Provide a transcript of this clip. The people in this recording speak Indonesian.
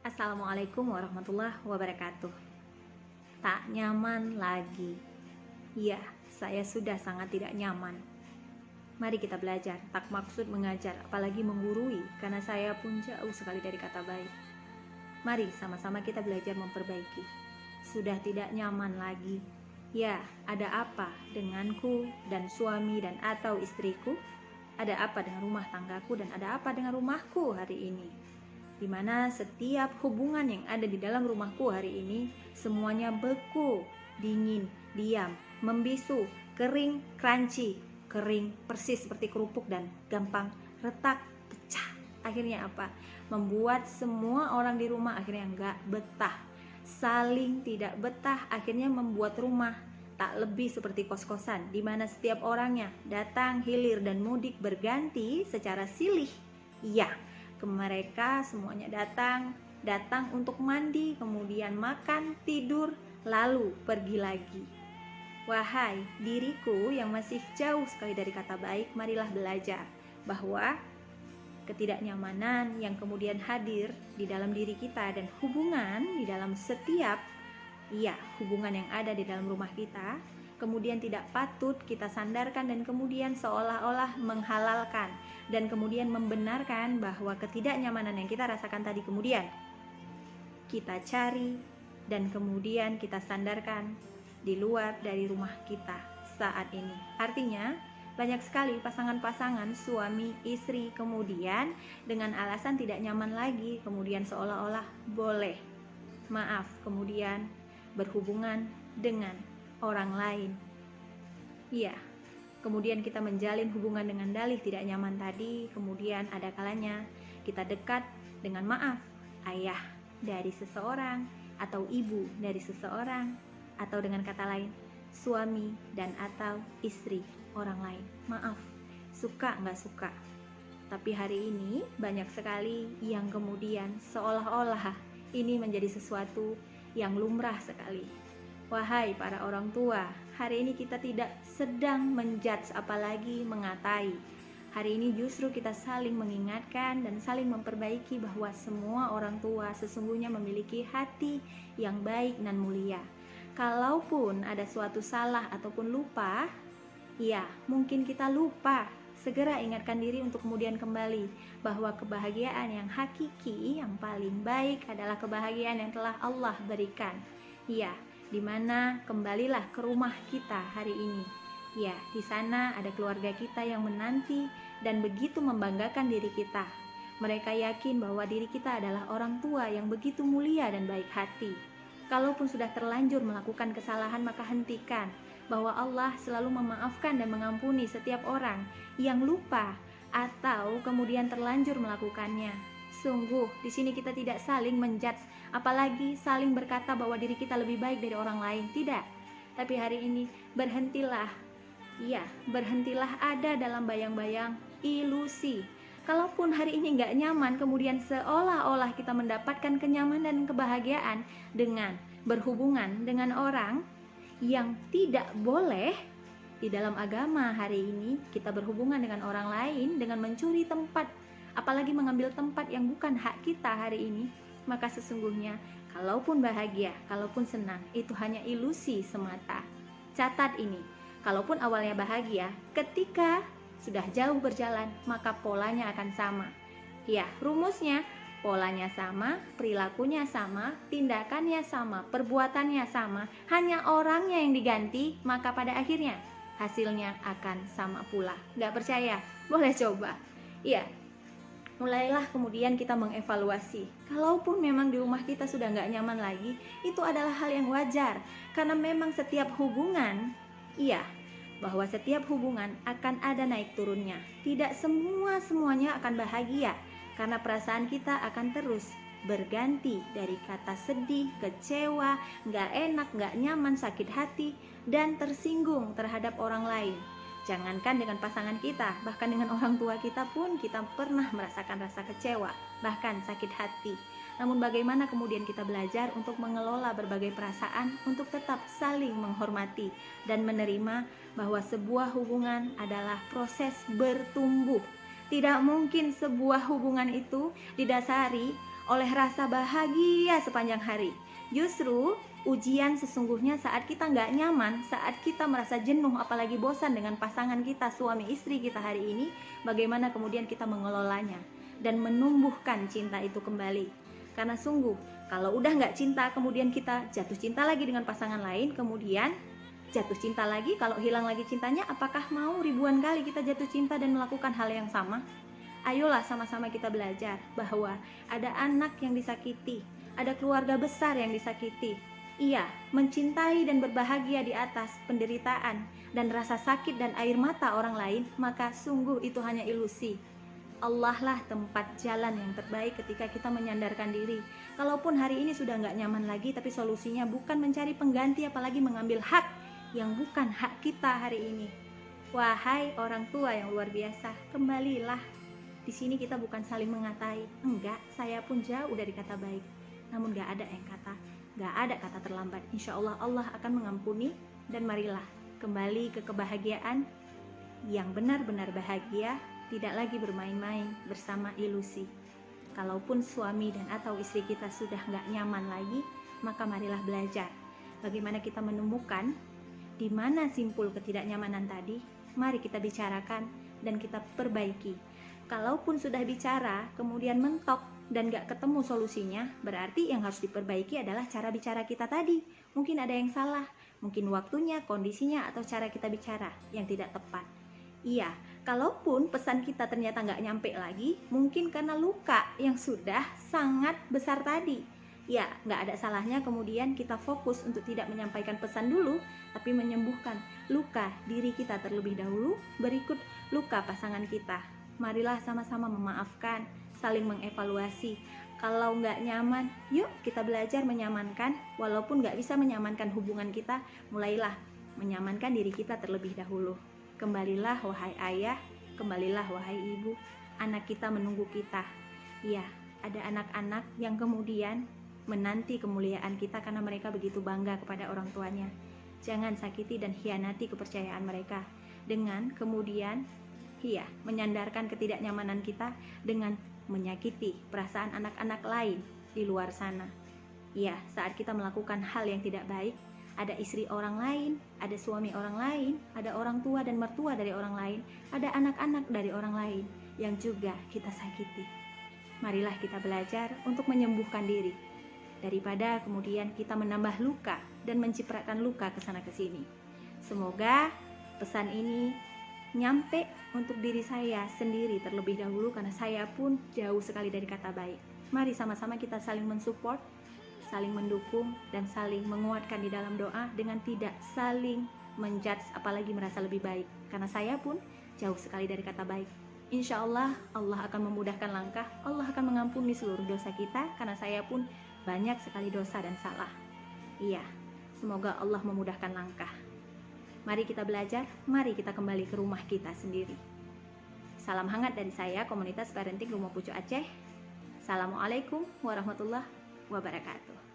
Assalamualaikum warahmatullahi wabarakatuh. Tak nyaman lagi. Ya, saya sudah sangat tidak nyaman. Mari kita belajar, tak maksud mengajar, apalagi menggurui, karena saya pun jauh sekali dari kata baik. Mari sama-sama kita belajar memperbaiki. Sudah tidak nyaman lagi. Ya, ada apa denganku dan suami dan atau istriku? Ada apa dengan rumah tanggaku dan ada apa dengan rumahku hari ini? Di mana setiap hubungan yang ada di dalam rumahku hari ini semuanya beku, dingin, diam, membisu, kering, crunchy, kering persis seperti kerupuk dan gampang retak, pecah. Akhirnya apa? Membuat semua orang di rumah akhirnya nggak betah, saling tidak betah, akhirnya membuat rumah tak lebih seperti kos-kosan di mana setiap orangnya datang, hilir dan mudik berganti secara silih. Iya, ke mereka semuanya datang untuk mandi, kemudian makan, tidur, lalu pergi lagi. Wahai diriku yang masih jauh sekali dari kata baik, marilah belajar bahwa ketidaknyamanan yang kemudian hadir di dalam diri kita dan hubungan di dalam setiap hubungan yang ada di dalam rumah kita kemudian tidak patut kita sandarkan dan kemudian seolah-olah menghalalkan dan kemudian membenarkan bahwa ketidaknyamanan yang kita rasakan tadi kemudian kita cari dan kemudian kita sandarkan di luar dari rumah kita saat ini. Artinya banyak sekali pasangan-pasangan suami istri kemudian dengan alasan tidak nyaman lagi kemudian seolah-olah boleh kemudian berhubungan dengan orang lain. Iya, kemudian kita menjalin hubungan dengan dalih tidak nyaman tadi, kemudian ada kalanya kita dekat dengan ayah dari seseorang atau ibu dari seseorang, atau dengan kata lain suami dan atau istri orang lain. Suka nggak suka, tapi hari ini banyak sekali yang kemudian seolah-olah ini menjadi sesuatu yang lumrah sekali. Wahai para orang tua, hari ini kita tidak sedang menjudge apalagi mengatai. Hari ini justru kita saling mengingatkan dan saling memperbaiki bahwa semua orang tua sesungguhnya memiliki hati yang baik dan mulia. Kalaupun ada suatu salah ataupun lupa, mungkin kita lupa. Segera ingatkan diri untuk kemudian kembali bahwa kebahagiaan yang hakiki, yang paling baik adalah kebahagiaan yang telah Allah berikan. Di mana kembalilah ke rumah kita hari ini. Di sana ada keluarga kita yang menanti dan begitu membanggakan diri kita. Mereka yakin bahwa diri kita adalah orang tua yang begitu mulia dan baik hati. Kalaupun sudah terlanjur melakukan kesalahan, maka hentikan bahwa Allah selalu memaafkan dan mengampuni setiap orang yang lupa atau kemudian terlanjur melakukannya. Sungguh di sini kita tidak saling menjudge, apalagi saling berkata bahwa diri kita lebih baik dari orang lain. Tidak. Tapi hari ini berhentilah ada dalam bayang-bayang ilusi. Kalaupun hari ini nggak nyaman, kemudian seolah-olah kita mendapatkan kenyamanan dan kebahagiaan dengan berhubungan dengan orang yang tidak boleh. Di dalam agama hari ini kita berhubungan dengan orang lain dengan mencuri tempat, apalagi mengambil tempat yang bukan hak kita hari ini, maka sesungguhnya kalaupun bahagia, kalaupun senang, itu hanya ilusi semata. Catat ini, kalaupun awalnya bahagia, ketika sudah jauh berjalan, maka polanya akan sama. Rumusnya polanya sama, perilakunya sama, tindakannya sama, perbuatannya sama, hanya orangnya yang diganti, maka pada akhirnya hasilnya akan sama pula. Gak percaya? Boleh coba. Mulailah kemudian kita mengevaluasi. Kalaupun memang di rumah kita sudah gak nyaman lagi, itu adalah hal yang wajar. Karena memang setiap hubungan, bahwa setiap hubungan akan ada naik turunnya. Tidak semuanya akan bahagia. Karena perasaan kita akan terus berganti dari kata sedih, kecewa, gak enak, gak nyaman, sakit hati, dan tersinggung terhadap orang lain. Jangankan dengan pasangan kita, bahkan dengan orang tua kita pun kita pernah merasakan rasa kecewa, bahkan sakit hati. Namun bagaimana kemudian kita belajar untuk mengelola berbagai perasaan untuk tetap saling menghormati dan menerima bahwa sebuah hubungan adalah proses bertumbuh. Tidak mungkin sebuah hubungan itu didasari oleh rasa bahagia sepanjang hari. Justru ujian sesungguhnya saat kita nggak nyaman, saat kita merasa jenuh, apalagi bosan dengan pasangan kita, suami istri kita hari ini, bagaimana kemudian kita mengelolanya dan menumbuhkan cinta itu kembali. Karena sungguh, kalau udah nggak cinta, kemudian kita jatuh cinta lagi dengan pasangan lain, kemudian jatuh cinta lagi, kalau hilang lagi cintanya, apakah mau ribuan kali kita jatuh cinta dan melakukan hal yang sama? Ayolah sama-sama kita belajar bahwa ada anak yang disakiti, ada keluarga besar yang disakiti. Iya, mencintai dan berbahagia di atas penderitaan dan rasa sakit dan air mata orang lain, maka sungguh itu hanya ilusi. Allah lah tempat jalan yang terbaik ketika kita menyandarkan diri. Kalaupun hari ini sudah nggak nyaman lagi, tapi solusinya bukan mencari pengganti, apalagi mengambil hak yang bukan hak kita hari ini. Wahai orang tua yang luar biasa, kembalilah. Di sini kita bukan saling mengatai. Enggak, saya pun jauh dari kata baik. Namun nggak ada kata terlambat. Insya Allah Allah akan mengampuni, dan marilah kembali ke kebahagiaan yang benar-benar bahagia, tidak lagi bermain-main bersama ilusi. Kalaupun suami dan atau istri kita sudah nggak nyaman lagi, maka marilah belajar bagaimana kita menemukan di mana simpul ketidaknyamanan tadi. Mari kita bicarakan dan kita perbaiki. Kalaupun sudah bicara kemudian mentok dan gak ketemu solusinya, berarti yang harus diperbaiki adalah cara bicara kita tadi. Mungkin ada yang salah, mungkin waktunya, kondisinya, atau cara kita bicara yang tidak tepat. Iya, kalaupun pesan kita ternyata gak nyampe lagi, mungkin karena luka yang sudah sangat besar tadi. Ya, gak ada salahnya kemudian kita fokus untuk tidak menyampaikan pesan dulu, tapi menyembuhkan luka diri kita terlebih dahulu, berikut luka pasangan kita. Marilah sama-sama memaafkan, saling mengevaluasi. Kalau nggak nyaman, yuk kita belajar menyamankan. Walaupun nggak bisa menyamankan hubungan kita, mulailah menyamankan diri kita terlebih dahulu. Kembalilah wahai ayah, kembalilah wahai ibu. Anak kita menunggu kita. Iya, ada anak-anak yang kemudian menanti kemuliaan kita karena mereka begitu bangga kepada orang tuanya. Jangan sakiti dan hianati kepercayaan mereka dengan kemudian menyandarkan ketidaknyamanan kita dengan menyakiti perasaan anak-anak lain di luar sana. Ya, saat kita melakukan hal yang tidak baik, ada istri orang lain, ada suami orang lain, ada orang tua dan mertua dari orang lain, ada anak-anak dari orang lain yang juga kita sakiti. Marilah kita belajar untuk menyembuhkan diri daripada kemudian kita menambah luka dan menciprakan luka ke sana ke sini. Semoga pesan ini nyampe untuk diri saya sendiri terlebih dahulu, karena saya pun jauh sekali dari kata baik. Mari sama-sama kita saling mensupport, saling mendukung, dan saling menguatkan di dalam doa dengan tidak saling menjudge apalagi merasa lebih baik, karena saya pun jauh sekali dari kata baik. Insya Allah, Allah akan memudahkan langkah, Allah akan mengampuni seluruh dosa kita, karena saya pun banyak sekali dosa dan salah. Iya, semoga Allah memudahkan langkah. Mari kita belajar, mari kita kembali ke rumah kita sendiri. Salam hangat dari saya, Komunitas Parenting Rumah Pucuk Aceh. Assalamualaikum warahmatullahi wabarakatuh.